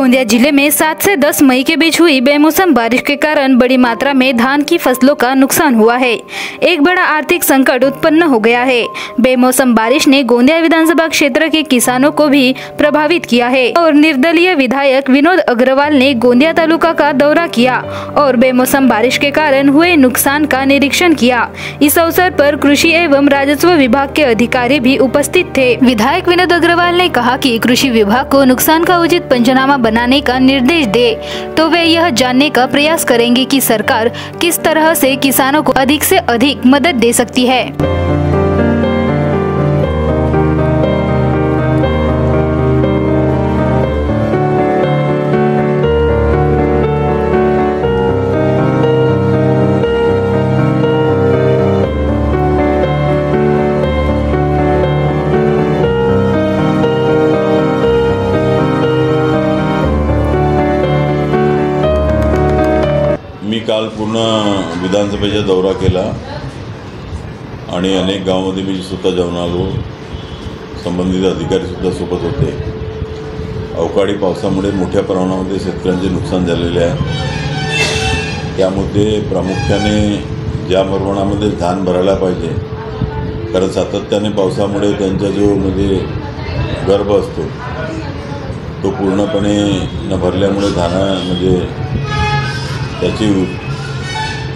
गोंदिया जिले में 7 से 10 मई के बीच हुई बेमौसम बारिश के कारण बड़ी मात्रा में धान की फसलों का नुकसान हुआ है। एक बड़ा आर्थिक संकट उत्पन्न हो गया है। बेमौसम बारिश ने गोंदिया विधानसभा क्षेत्र के किसानों को भी प्रभावित किया है और निर्दलीय विधायक विनोद अग्रवाल ने गोंदिया तालुका का दौरा किया और बेमौसम बारिश के कारण हुए नुकसान का निरीक्षण किया। इस अवसर पर कृषि एवं राजस्व विभाग के अधिकारी भी उपस्थित थे। विधायक विनोद अग्रवाल ने कहा कि कृषि विभाग को नुकसान का उचित पंचनामा बनाने का निर्देश दे तो वे यह जानने का प्रयास करेंगे कि सरकार किस तरह से किसानों को अधिक से अधिक मदद दे सकती है। मी काल पूर्ण विधानसभेचा दौरा केला आणि अनेक गावांमध्ये मी स्वतः जाऊन आलो। संबंधित अधिकारी सुद्धा सोबत होते। अवकाळी पावसामुळे मोठ्या प्रमाणामध्ये शेतकऱ्यांचे नुकसान झालेले आहे। त्यामध्ये प्रामुख्याने ज्या प्रमाणामध्ये धान भरायला पाहिजे, कारण सातत्याने पावसामुळे त्यांचा जो गर्भ असतो तो पूर्णपणे न भरल्यामुळे धानामध्ये त्याची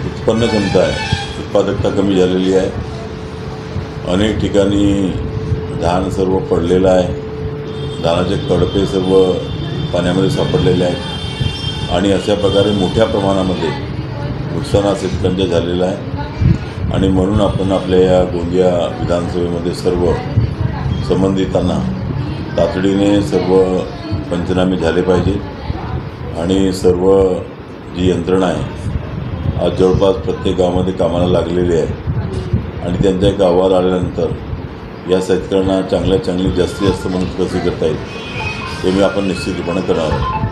उत्पन्न क्षमता आहे, उत्पादकता कमी झालेली आहे। अनेक ठिकाणी धान सर्व पडलेलं आहे। धानाचे कडपे सर्व पाण्यामध्ये सापडलेले आहेत आणि अशा प्रकारे मोठ्या प्रमाणामध्ये नुकसान हा शेतकऱ्यांचं झालेलं आहे। आणि म्हणून आपण आपल्या या गोंदिया विधानसभेमध्ये सर्व संबंधितांना तातडीने सर्व पंचनामे झाले पाहिजे आणि सर्व जी यंत्रणा आहे आज जवळपास प्रत्येक गावामध्ये कामाला लागलेली आहे आणि त्यांचा एक अहवाल आल्यानंतर या शेतकऱ्यांना चांगली जास्तीत जास्त मदत कशी करता येईल ते मी आपण निश्चितपणे करणार आहोत।